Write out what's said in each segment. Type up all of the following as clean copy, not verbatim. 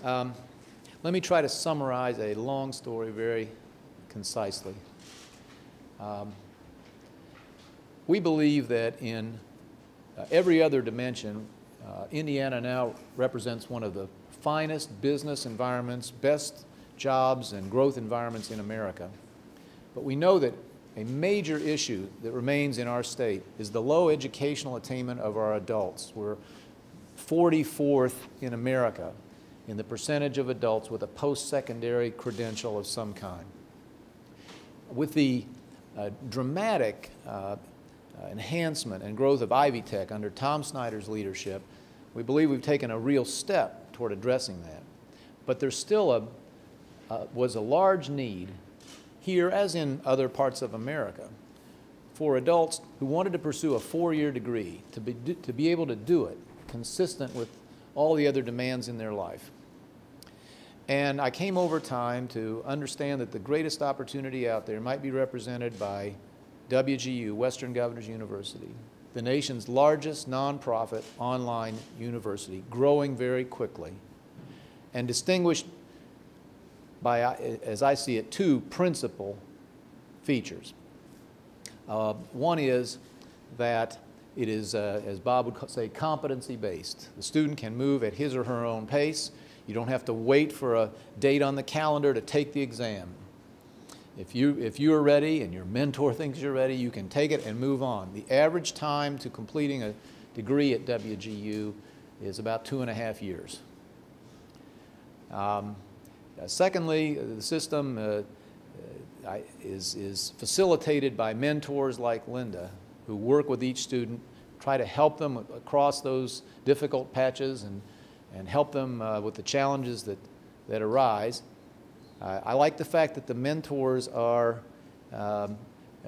Let me try to summarize a long story very concisely. We believe that in every other dimension, Indiana now represents one of the finest business environments, best jobs and growth environments in America. But we know that a major issue that remains in our state is the low educational attainment of our adults. We're 44th in America in the percentage of adults with a post-secondary credential of some kind. With the dramatic enhancement and growth of Ivy Tech under Tom Snyder's leadership, we believe we've taken a real step toward addressing that. But there's still was a large need here, as in other parts of America, for adults who wanted to pursue a four-year degree to be able to do it consistent with all the other demands in their life. And I came over time to understand that the greatest opportunity out there might be represented by WGU, Western Governors University, the nation's largest nonprofit online university, growing very quickly, and distinguished by, as I see it, two principal features. One is that it is, as Bob would say, competency-based. The student can move at his or her own pace. You don't have to wait for a date on the calendar to take the exam. If you are ready and your mentor thinks you're ready, you can take it and move on. The average time to completing a degree at WGU is about 2.5 years. Secondly, the system is facilitated by mentors like Linda, who work with each student, try to help them across those difficult patches and help them with the challenges that arise. I like the fact that the mentors are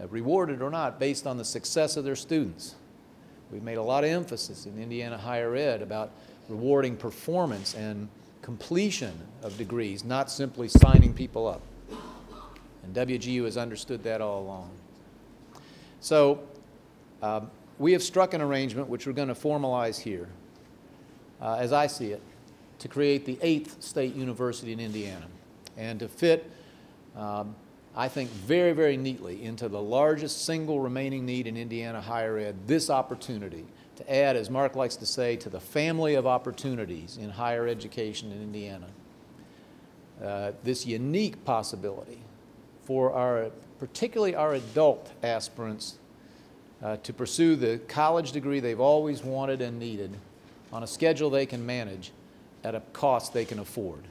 rewarded or not based on the success of their students. We've made a lot of emphasis in Indiana higher ed about rewarding performance and completion of degrees, not simply signing people up. And WGU has understood that all along. So we have struck an arrangement which we're going to formalize here, as I see it, to create the 8th state university in Indiana and to fit, I think, very, very neatly into the largest single remaining need in Indiana higher ed, this opportunity to add, as Mark likes to say, to the family of opportunities in higher education in Indiana. This unique possibility for particularly our adult aspirants to pursue the college degree they've always wanted and needed on a schedule they can manage at a cost they can afford.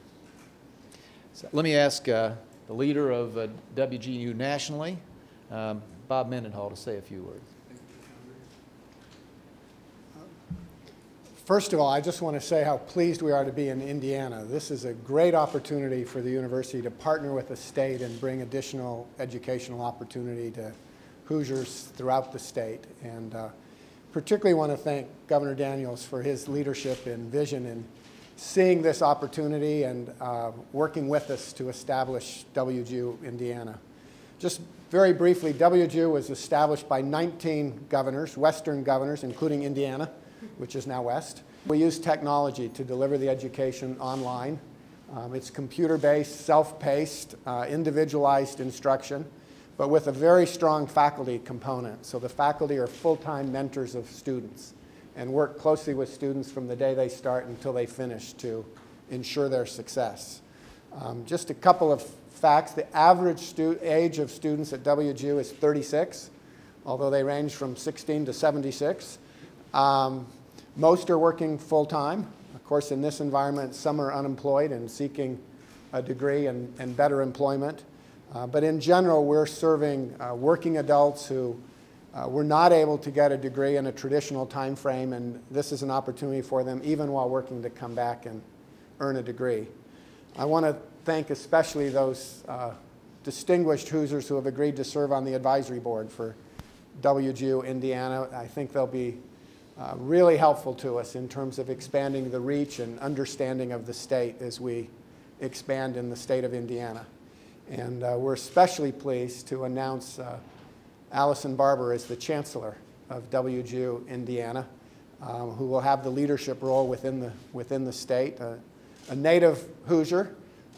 So let me ask the leader of WGU nationally, Bob Mendenhall, to say a few words. First of all, I just want to say how pleased we are to be in Indiana. This is a great opportunity for the university to partner with the state and bring additional educational opportunity to Hoosiers throughout the state. And particularly want to thank Governor Daniels for his leadership and vision in seeing this opportunity and working with us to establish WGU Indiana. Just very briefly, WGU was established by 19 governors, Western governors, including Indiana, which is now West. We use technology to deliver the education online. It's computer-based, self-paced, individualized instruction, but with a very strong faculty component. So the faculty are full-time mentors of students and work closely with students from the day they start until they finish to ensure their success. Just a couple of facts. The average age of students at WGU is 36, although they range from 16 to 76. Most are working full-time. Of course, in this environment, some are unemployed and seeking a degree and better employment. But in general, we're serving working adults who were not able to get a degree in a traditional time frame, and this is an opportunity for them, even while working, to come back and earn a degree. I want to thank especially those distinguished Hoosiers who have agreed to serve on the advisory board for WGU Indiana. I think they'll be really helpful to us in terms of expanding the reach and understanding of the state as we expand in the state of Indiana. And we're especially pleased to announce Allison Barber as the Chancellor of WGU Indiana, who will have the leadership role within the state, a a native Hoosier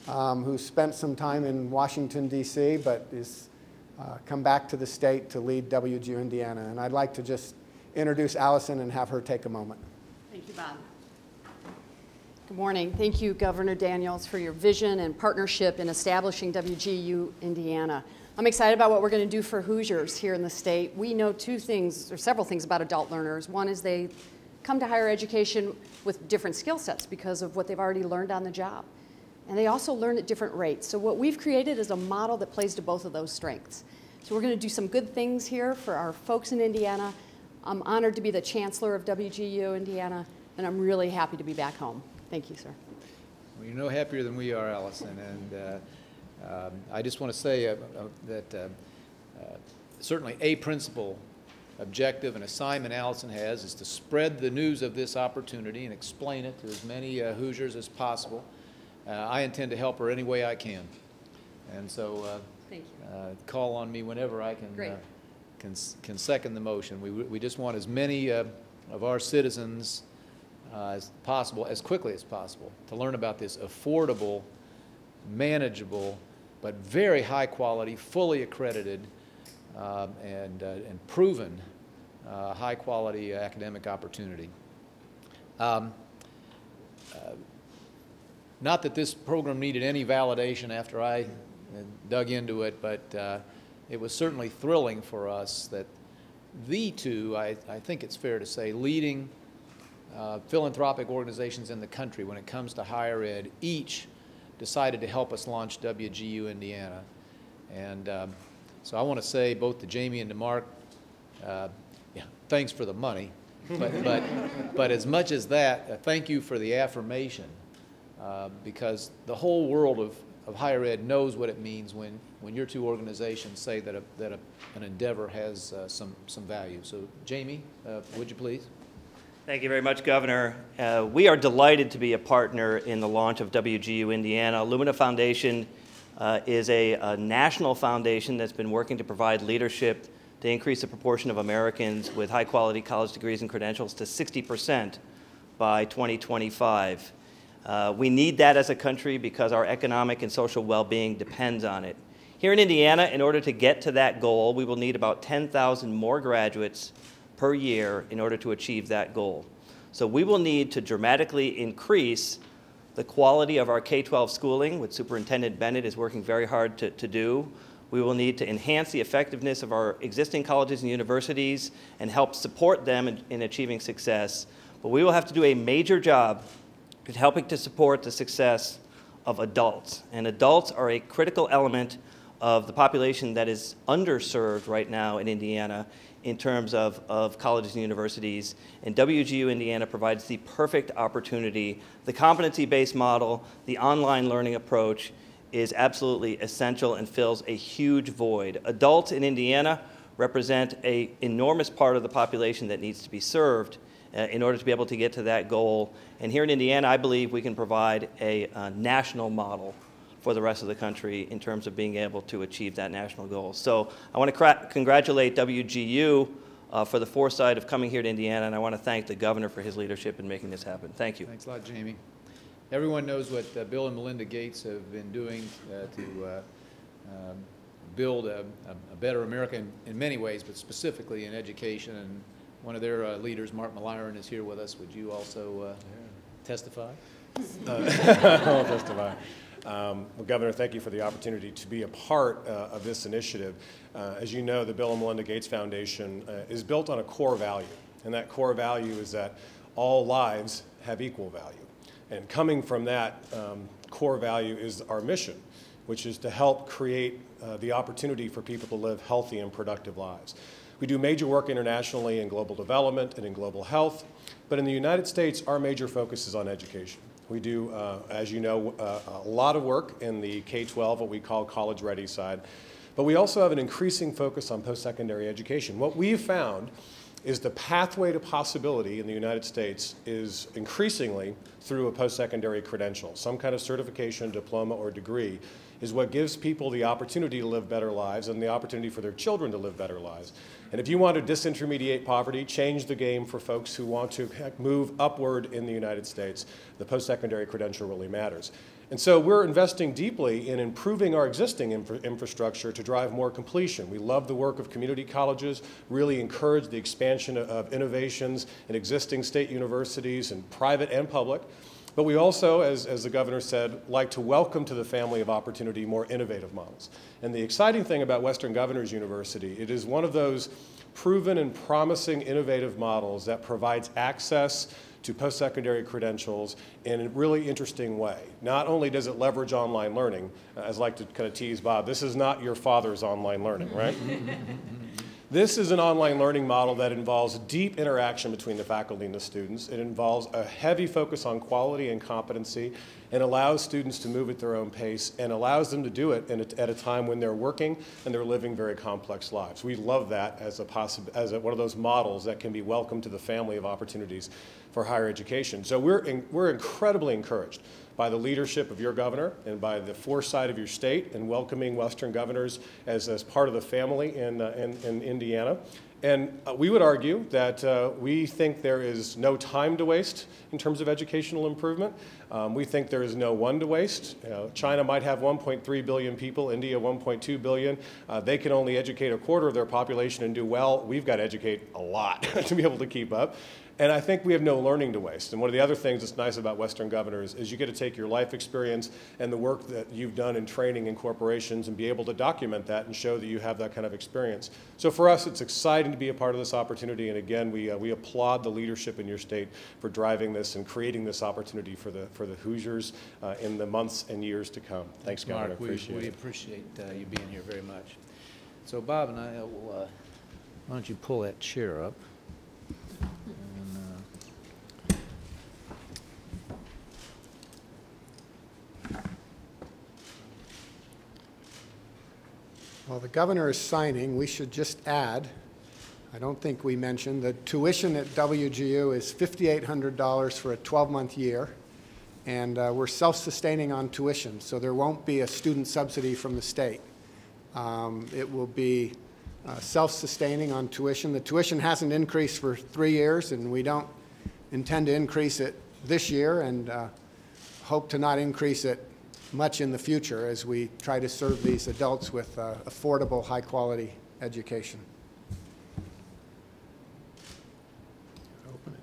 who spent some time in Washington, D.C., but is come back to the state to lead WGU Indiana. And I'd like to just introduce Allison and have her take a moment. Thank you, Bob. Good morning. Thank you, Governor Daniels, for your vision and partnership in establishing WGU Indiana. I'm excited about what we're going to do for Hoosiers here in the state. We know two things, or several things about adult learners. One is they come to higher education with different skill sets because of what they've already learned on the job. And they also learn at different rates. So what we've created is a model that plays to both of those strengths. So we're going to do some good things here for our folks in Indiana. I'm honored to be the chancellor of WGU Indiana, and I'm really happy to be back home. Thank you, sir. Well, you're no happier than we are, Allison. And I just want to say that certainly a principal objective and assignment Allison has is to spread the news of this opportunity and explain it to as many Hoosiers as possible. I intend to help her any way I can. And so Thank you. Call on me whenever I can second the motion. We just want as many of our citizens as possible, as quickly as possible, to learn about this affordable, manageable, but very high quality, fully accredited, and proven high quality academic opportunity. Not that this program needed any validation after I dug into it, but it was certainly thrilling for us that the two, I think it's fair to say, leading philanthropic organizations in the country when it comes to higher ed, each decided to help us launch WGU Indiana. And so I want to say both to Jamie and to Mark, yeah, thanks for the money, but as much as that, thank you for the affirmation, because the whole world of higher ed knows what it means when your two organizations say that an endeavor has some value. So Jamie, would you please? Thank you very much, Governor. We are delighted to be a partner in the launch of WGU Indiana. Lumina Foundation is a national foundation that's been working to provide leadership to increase the proportion of Americans with high-quality college degrees and credentials to 60% by 2025. We need that as a country because our economic and social well-being depends on it. Here in Indiana, in order to get to that goal, we will need about 10,000 more graduates per year in order to achieve that goal. So we will need to dramatically increase the quality of our K-12 schooling, which Superintendent Bennett is working very hard to do. We will need to enhance the effectiveness of our existing colleges and universities and help support them in achieving success. But we will have to do a major job in helping to support the success of adults. And adults are a critical element of the population that is underserved right now in Indiana in terms of colleges and universities. And WGU Indiana provides the perfect opportunity. The competency-based model, the online learning approach is absolutely essential and fills a huge void. Adults in Indiana represent an enormous part of the population that needs to be served in order to be able to get to that goal. And here in Indiana, I believe we can provide a national model for the rest of the country in terms of being able to achieve that national goal. So I want to congratulate WGU for the foresight of coming here to Indiana, and I want to thank the governor for his leadership in making this happen. Thank you. Thanks a lot, Jamie. Everyone knows what Bill and Melinda Gates have been doing to build a better America in many ways, but specifically in education. And one of their leaders, Mark Malliron, is here with us. Would you also testify? I'll testify. Well, Governor, thank you for the opportunity to be a part of this initiative. As you know, the Bill and Melinda Gates Foundation is built on a core value, and that core value is that all lives have equal value. And coming from that core value is our mission, which is to help create the opportunity for people to live healthy and productive lives. We do major work internationally in global development and in global health, but in the United States, our major focus is on education. We do, as you know, a lot of work in the K-12, what we call college-ready side, but we also have an increasing focus on post-secondary education. What we've found is the pathway to possibility in the United States is increasingly through a post-secondary credential. Some kind of certification, diploma, or degree is what gives people the opportunity to live better lives and the opportunity for their children to live better lives. And if you want to disintermediate poverty, change the game for folks who want to move upward in the United States, the post-secondary credential really matters. And so we're investing deeply in improving our existing infrastructure to drive more completion. We love the work of community colleges, really encourage the expansion of innovations in existing state universities, and private and public. But we also, as the governor said, like to welcome to the family of opportunity more innovative models. And the exciting thing about Western Governors University, it is one of those proven and promising innovative models that provides access to post-secondary credentials in a really interesting way. Not only does it leverage online learning, as I like to kind of tease Bob, this is not your father's online learning, right? This is an online learning model that involves deep interaction between the faculty and the students. It involves a heavy focus on quality and competency, and allows students to move at their own pace and allows them to do it at a time when they're working and they're living very complex lives. We love that as one of those models that can be welcomed to the family of opportunities for higher education. So we're incredibly encouraged by the leadership of your governor and by the foresight of your state in welcoming Western Governors as part of the family in Indiana. And we would argue that we think there is no time to waste in terms of educational improvement. We think there is no one to waste. China might have 1.3 billion people, India 1.2 billion. They can only educate a quarter of their population and do well. We've got to educate a lot to be able to keep up. And I think we have no learning to waste. And one of the other things that's nice about Western Governors is you get to take your life experience and the work that you've done in training in corporations and be able to document that and show that you have that kind of experience. So for us, it's exciting to be a part of this opportunity. And again, we applaud the leadership in your state for driving this and creating this opportunity for the Hoosiers in the months and years to come. Thanks, Governor. Mark, we appreciate you being here very much. So Bob and I will, why don't you pull that chair up? While the governor is signing, we should just add, I don't think we mentioned, the tuition at WGU is $5,800 for a 12-month year, and we're self-sustaining on tuition, so there won't be a student subsidy from the state. It will be self-sustaining on tuition. The tuition hasn't increased for 3 years, and we don't intend to increase it this year, and hope to not increase it much in the future as we try to serve these adults with affordable, high-quality education. Open it.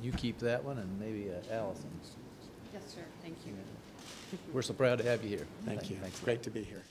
You keep that one, and maybe Allison's. Yes, sir. Thank you. We're so proud to have you here. Thank you. Thanks. Great to be here.